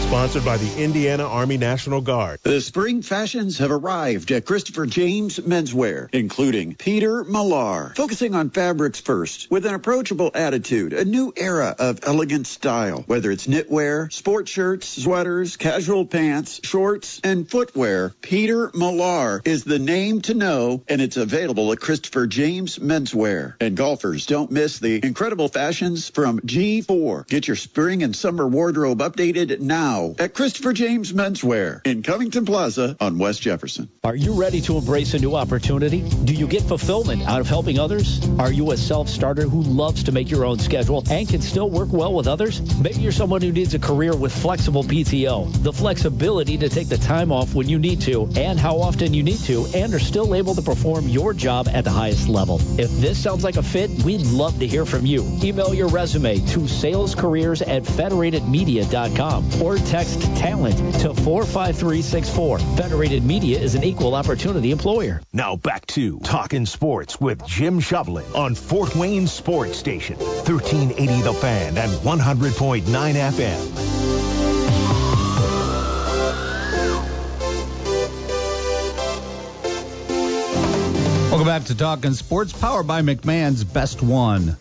Sponsored by the Indiana Army National Guard. The spring fashions have arrived at Christopher James Menswear, including Peter Millar, focusing on fabrics first, with an approachable attitude, a new era of elegant style. Whether it's knitwear, sport shirts, sweaters, casual pants, shorts, and footwear, Peter Millar is the name to know, and it's available at Christopher James Menswear. And golfers, don't miss the incredible fashions from G4. Get your spring and summer wardrobe updated now at Christopher James Menswear in Covington Plaza on West Jefferson. Are you ready to embrace a new opportunity? Do you get fulfillment out of helping others? Are you a self-starter who loves to make your own schedule and can still work well with others? Maybe you're someone who needs a career with flexible PTO, the flexibility to take the time off when you need to and how often you need to, and are still able to perform your job at the highest level. If this sounds like a fit, we'd love to hear from you. Email your resume to salescareers@federatedmedia.com or text talent to 45364. Federated Media is an equal opportunity employer. Now back to Talkin Sports with Jim Shovlin on Fort Wayne Sports Station, 1380 The Fan and 100.9 FM. Welcome back to Talkin Sports, powered by McMahon's Best One.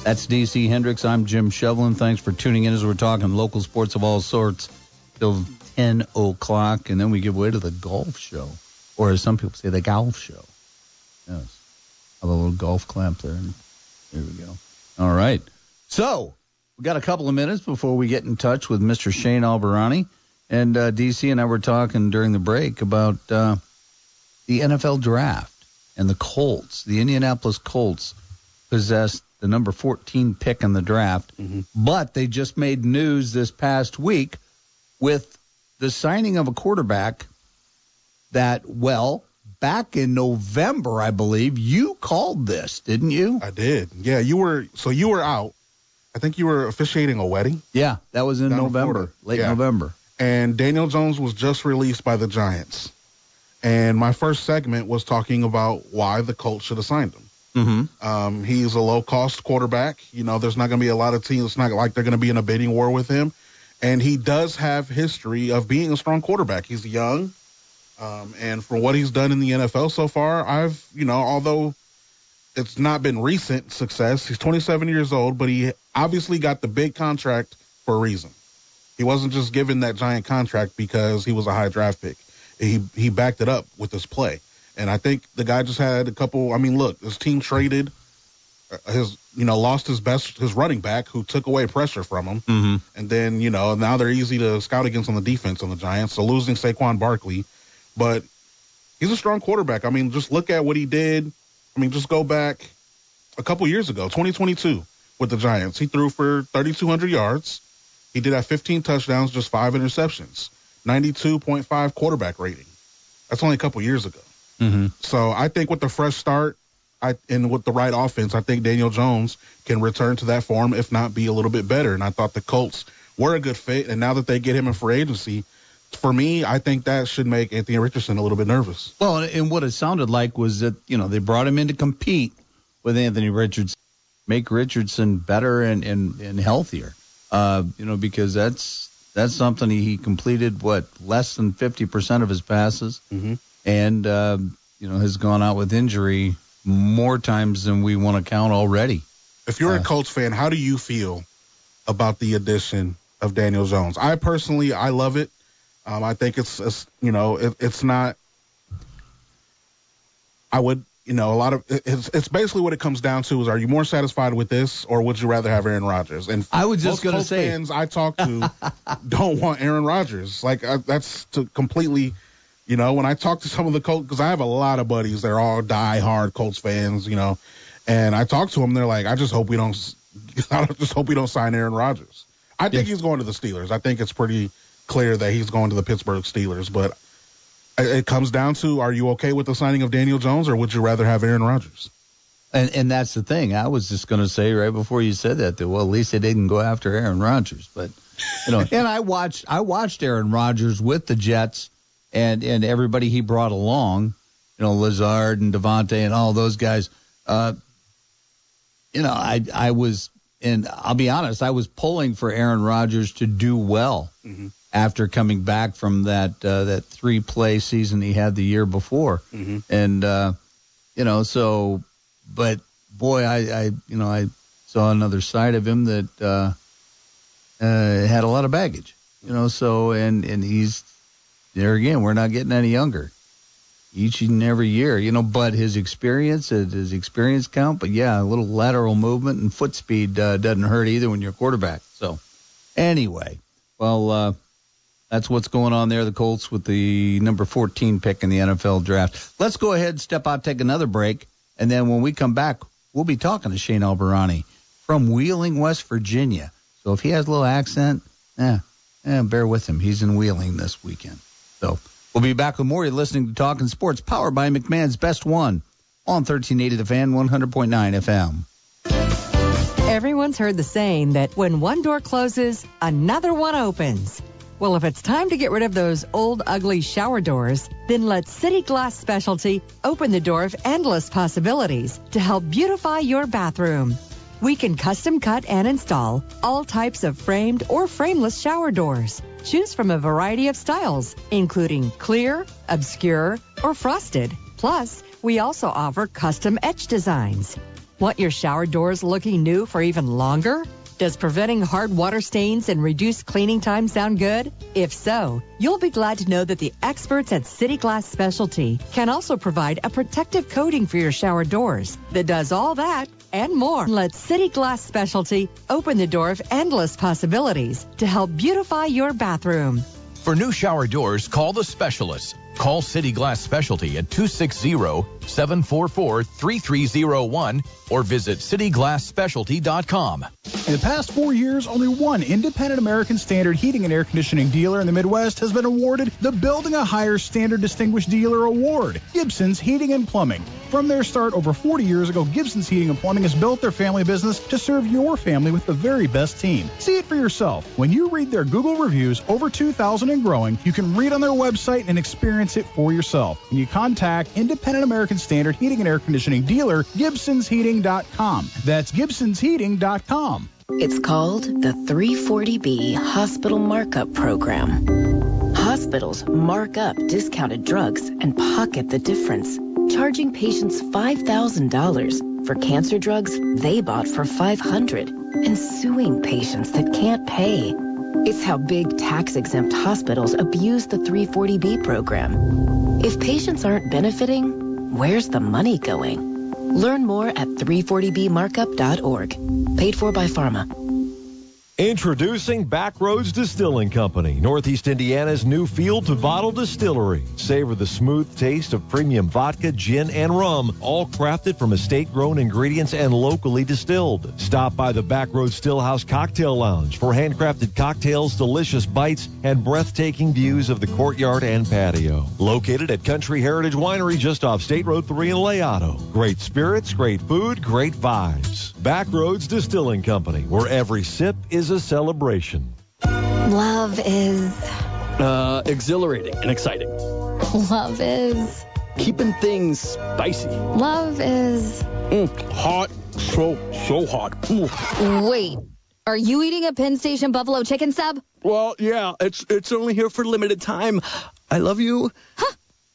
That's DC Hendrix. I'm Jim Shovlin. Thanks for tuning in as we're talking local sports of all sorts till 10 o'clock, and then we give way to the golf show, or as some people say, the golf show. Yes. Have a little golf clap there. And there we go. All right. So we got a couple of minutes before we get in touch with Mr. Shane Albahrani. And DC and I were talking during the break about the NFL draft and the Colts. The Indianapolis Colts possessed the number 14 pick in the draft, but they just made news this past week with the signing of a quarterback that, well, back in November, I believe, you called this, didn't you? I did. Yeah, you were out. I think you were officiating a wedding. Yeah, that was in November, late November. And Daniel Jones was just released by the Giants. And my first segment was talking about why the Colts should have signed him. He's a low-cost quarterback. You know, there's not going to be a lot of teams. It's not like they're going to be in a bidding war with him. And he does have history of being a strong quarterback. He's young. And for what he's done in the NFL so far, although it's not been recent success, he's 27 years old, but he obviously got the big contract for a reason. He wasn't just given that giant contract because he was a high draft pick. He backed it up with his play. And I think the guy just had a couple. I mean, look, his team traded lost his running back who took away pressure from him. And then, now they're easy to scout against on the defense on the Giants. So losing Saquon Barkley, but he's a strong quarterback. I mean, just look at what he did. I mean, just go back a couple years ago, 2022 with the Giants. He threw for 3,200 yards. He did have 15 touchdowns, just 5 interceptions, 92.5 quarterback rating. That's only a couple years ago. So I think with the fresh start and with the right offense, I think Daniel Jones can return to that form, if not be a little bit better. And I thought the Colts were a good fit. And now that they get him in free agency, for me, I think that should make Anthony Richardson a little bit nervous. Well, and what it sounded like was that, they brought him in to compete with Anthony Richardson, make Richardson better and healthier, because that's something he completed, less than 50% of his passes, and, has gone out with injury more times than we want to count already. If you're a Colts fan, how do you feel about the addition of Daniel Jones? I love it. I think it's not. I would, it's basically what it comes down to is, are you more satisfied with this, or would you rather have Aaron Rodgers? And I was just going to say, fans I talk to don't want Aaron Rodgers. That's completely, when I talk to some of the Colts, because I have a lot of buddies, they're all die-hard Colts fans, and I talk to them, they're like, I just hope we don't sign Aaron Rodgers. I think he's going to the Steelers. I think it's pretty clear that he's going to the Pittsburgh Steelers, but it comes down to, are you okay with the signing of Daniel Jones, or would you rather have Aaron Rodgers? And that's the thing. I was just going to say right before you said that, at least they didn't go after Aaron Rodgers. But, and I watched Aaron Rodgers with the Jets and everybody he brought along, Lazard and Devontae and all those guys. I was, and I'll be honest, I was pulling for Aaron Rodgers to do well after coming back from that 3-play season he had the year before. And, but boy, I saw another side of him that had a lot of baggage, and he's there again. We're not getting any younger each and every year, but his experience count. But yeah, a little lateral movement and foot speed doesn't hurt either when you're a quarterback. So anyway, that's what's going on there. The Colts with the number 14 pick in the NFL draft. Let's go ahead and step out, take another break. And then when we come back, we'll be talking to Shane Albahrani from Wheeling, West Virginia. So if he has a little accent, bear with him. He's in Wheeling this weekend. So we'll be back with more. You're listening to Talkin Sports, powered by McMahon's Best One on 1380 The Fan, 100.9 FM. Everyone's heard the saying that when one door closes, another one opens. Well, if it's time to get rid of those old, ugly shower doors, then let City Glass Specialty open the door of endless possibilities to help beautify your bathroom. We can custom cut and install all types of framed or frameless shower doors. Choose from a variety of styles, including clear, obscure, or frosted. Plus, we also offer custom etch designs. Want your shower doors looking new for even longer? Does preventing hard water stains and reduced cleaning time sound good? If so, you'll be glad to know that the experts at City Glass Specialty can also provide a protective coating for your shower doors that does all that and more. Let City Glass Specialty open the door of endless possibilities to help beautify your bathroom. For new shower doors, call the specialists. Call City Glass Specialty at 260-744-3301 or visit cityglassspecialty.com. In the past 4 years, only one independent American Standard heating and air conditioning dealer in the Midwest has been awarded the Building a Higher Standard Distinguished Dealer Award, Gibson's Heating and Plumbing. From their start over 40 years ago, Gibson's Heating and Plumbing has built their family business to serve your family with the very best team. See it for yourself. When you read their Google reviews, over 2,000 and growing, you can read on their website and experience it for yourself. When you contact Independent American Standard Heating and Air Conditioning Dealer, GibsonsHeating.com. That's GibsonsHeating.com. It's called the 340B Hospital Markup Program. Hospitals mark up discounted drugs and pocket the difference, charging patients $5,000 for cancer drugs they bought for $500 and suing patients that can't pay. It's how big tax-exempt hospitals abuse the 340B program. If patients aren't benefiting, where's the money going? Learn more at 340bmarkup.org. Paid for by Pharma. Introducing Backroads Distilling Company, Northeast Indiana's new field-to-bottle distillery. Savor the smooth taste of premium vodka, gin, and rum, all crafted from estate-grown ingredients and locally distilled. Stop by the Backroads Stillhouse Cocktail Lounge for handcrafted cocktails, delicious bites, and breathtaking views of the courtyard and patio. Located at Country Heritage Winery just off State Road 3 in Leato. Great spirits, great food, great vibes. Backroads Distilling Company, where every sip is a celebration. Love is Exhilarating and exciting. Love is... keeping things spicy. Love is... hot. So hot. Wait, are you eating a Penn Station buffalo chicken sub? Well, yeah, it's only here for limited time. I love you. Huh.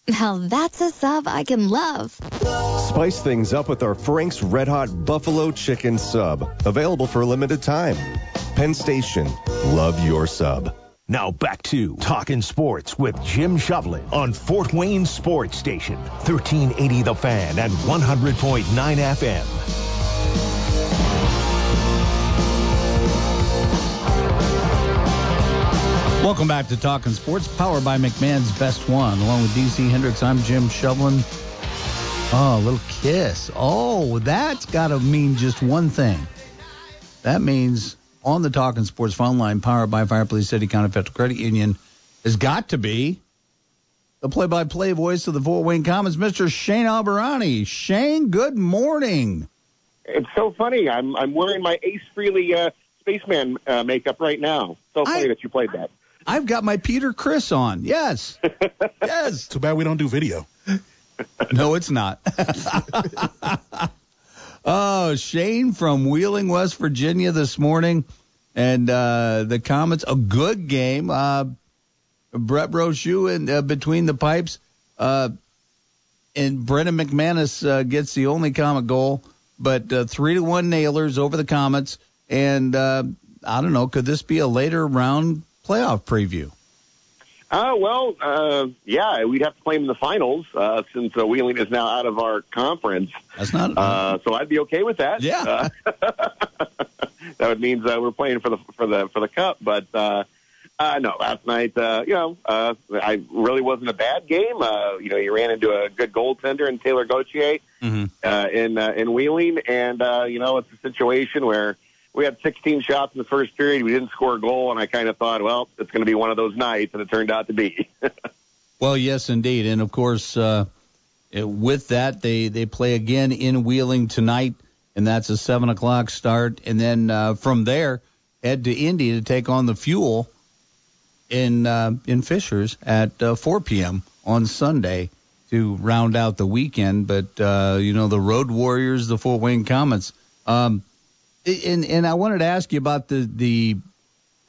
Now that's a sub I can love. Spice things up with our Frank's Red Hot Buffalo Chicken Sub. Available for a limited time. Penn Station. Love your sub. Now back to Talkin Sports with Jim Shovlin on Fort Wayne Sports Station, 1380 The Fan and 100.9 FM. Welcome back to Talkin Sports, powered by McMahon's Best One. Along with DC Hendrix, I'm Jim Shovlin. Oh, a little kiss. Oh, that's got to mean just one thing. That means on the Talkin Sports phone line, powered by Fire Police City County Federal Credit Union, has got to be the play-by-play voice of the Fort Wayne Komets, Mr. Shane Albahrani. Shane, good morning. It's so funny. I'm wearing my Ace Frehley spaceman makeup right now. So funny that you played that. I've got my Peter Criss on. Yes. Yes. Too bad we don't do video. No, it's not. Oh, Shane from Wheeling, West Virginia this morning. And the Komets, a good game. Brett Brochu in between the pipes. And Brendan McManus gets the only Komet goal. But 3-1 Nailers over the Komets. And I don't know, could this be a later round playoff preview? Yeah, we'd have to play them in the finals since Wheeling is now out of our conference. That's not. So I'd be okay with that. Yeah, that would mean we're playing for the cup. But no, last night, I really wasn't a bad game. You ran into a good goaltender in Taylor Gauthier in Wheeling, and it's a situation where we had 16 shots in the first period. We didn't score a goal, and I kind of thought, well, it's going to be one of those nights, and it turned out to be. Well, yes, indeed. And, of course, with that, they play again in Wheeling tonight, and that's a 7 o'clock start. And then from there, head to Indy to take on the Fuel in Fishers at 4 p.m. on Sunday to round out the weekend. But, the Road Warriors, the Fort Wayne Komets, and I wanted to ask you about the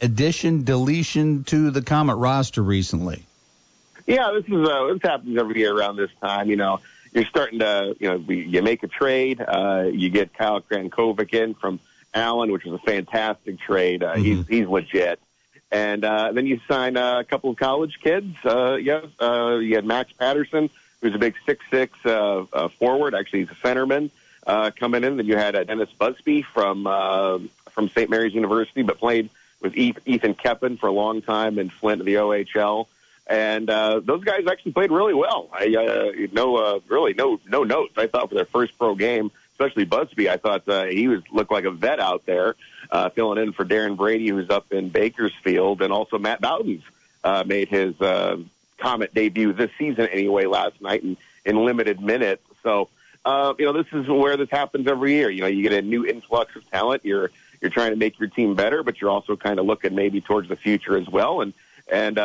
addition, deletion to the Komet roster recently. Yeah, this happens every year around this time. You're starting to, you make a trade. You get Kyle Krankovic in from Allen, which was a fantastic trade. He's legit. And then you sign a couple of college kids. You had Max Patterson, who's a big 6'6" forward. Actually, he's a centerman. Coming in, then you had Dennis Busby from St. Mary's University, but played with Ethan Keppen for a long time in Flint in the OHL. And those guys actually played really well. Really no notes. I thought for their first pro game, especially Busby, I thought he looked like a vet out there, filling in for Darren Brady, who's up in Bakersfield, and also Matt Bowden's made his Komet debut this season anyway last night in limited minutes. So. This is where this happens every year. You get a new influx of talent. You're trying to make your team better, but you're also kind of looking maybe towards the future as well. And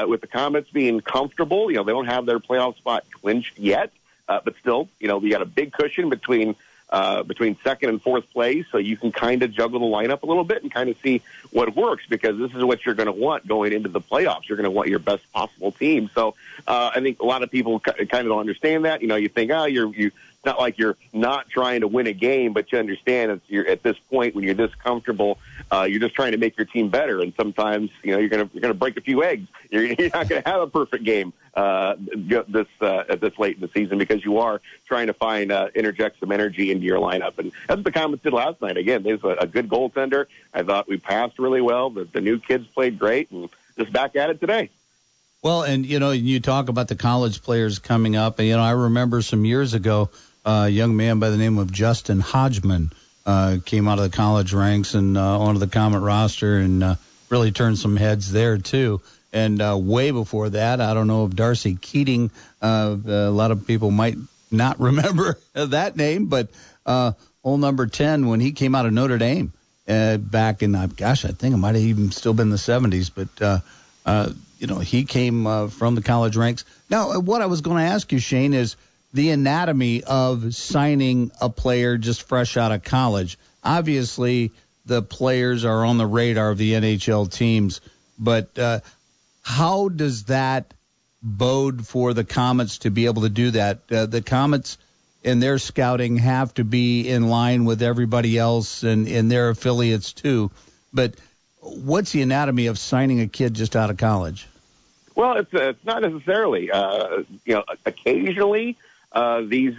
with the Komets being comfortable, they don't have their playoff spot clinched yet, but still, you got a big cushion between second and fourth place, so you can kind of juggle the lineup a little bit and kind of see what works, because this is what you're going to want going into the playoffs. You're going to want your best possible team. So I think a lot of people kind of don't understand that. You think, it's not like you're not trying to win a game, but you understand you're at this point when you're this comfortable, you're just trying to make your team better. And sometimes, you're going to break a few eggs. You're not going to have a perfect game this late in the season, because you are trying to interject some energy into your lineup. And that's what the Komets did last night. Again, there's a good goaltender. I thought we passed really well. The new kids played great, and just back at it today. Well, and, you talk about the college players coming up. And, I remember some years ago, a young man by the name of Justin Hodgman came out of the college ranks and onto the Komet roster and really turned some heads there, too. And way before that, I don't know if Darcy Keating, a lot of people might not remember that name, but old number 10, when he came out of Notre Dame back in, I think it might have even still been the 70s, but he came from the college ranks. Now, what I was going to ask you, Shane, is the anatomy of signing a player just fresh out of college. Obviously, the players are on the radar of the NHL teams, but how does that bode for the Komets to be able to do that? The Komets and their scouting have to be in line with everybody else and their affiliates too. But what's the anatomy of signing a kid just out of college? Well, it's not necessarily. Occasionally these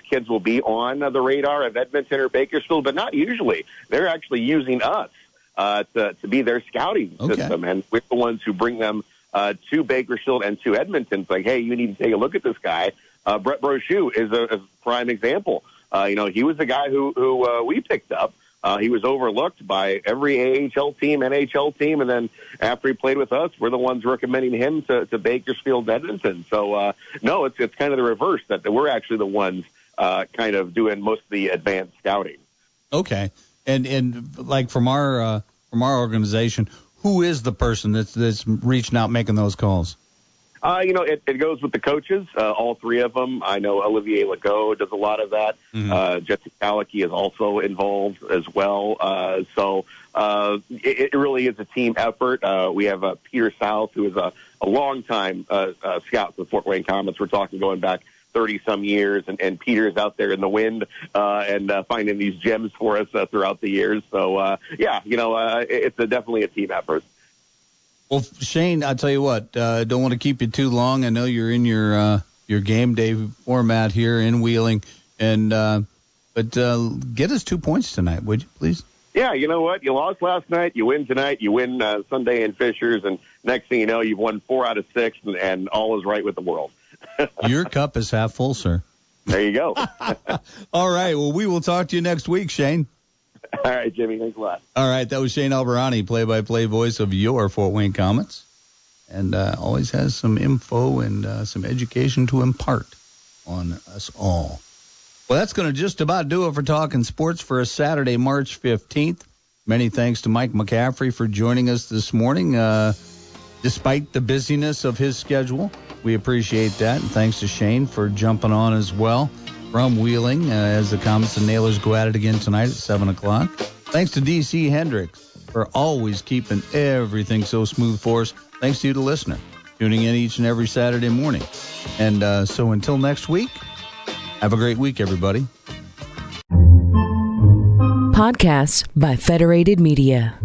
kids will be on the radar of Edmonton or Bakersfield, but not usually. They're actually using us to be their scouting system, and we're the ones who bring them to Bakersfield and to Edmonton. It's like, hey, you need to take a look at this guy. Brett Brochu is a prime example. He was the guy who we picked up. He was overlooked by every AHL team, NHL team, and then after he played with us, we're the ones recommending him to Bakersfield, Edmonton. So, no, it's kind of the reverse, that we're actually the ones kind of doing most of the advanced scouting. Okay. And like from our organization, who is the person that's reaching out making those calls? It goes with the coaches, all three of them. I know Olivier Legault does a lot of that. Mm-hmm. Jesse Kalicki is also involved as well. So it really is a team effort. We have Peter South, who is a long-time scout for the Fort Wayne Komets. We're talking going back 30-some years, and Peter's out there in the wind and finding these gems for us throughout the years. So, it's definitely a team effort. Well, Shane, I'll tell you what, don't want to keep you too long. I know you're in your game day format here in Wheeling, but get us 2 points tonight, would you, please? Yeah, you know what? You lost last night. You win tonight. You win Sunday in Fishers, and next thing you know, you've won 4 out of 6, and all is right with the world. Your cup is half full, sir. There you go. All right. Well, we will talk to you next week, Shane. All right, Jimmy. Thanks a lot. All right. That was Shane Albahrani, play-by-play voice of your Fort Wayne Komets, and always has some info and some education to impart on us all. Well, that's going to just about do it for Talkin Sports for a Saturday, March 15th. Many thanks to Mike McCaffrey for joining us this morning, despite the busyness of his schedule. We appreciate that, and thanks to Shane for jumping on as well from Wheeling as the Komets and Nailers go at it again tonight at 7 o'clock. Thanks to DC Hendrix for always keeping everything so smooth for us. Thanks to you, the listener, tuning in each and every Saturday morning. And so until next week, have a great week, everybody. Podcasts by Federated Media.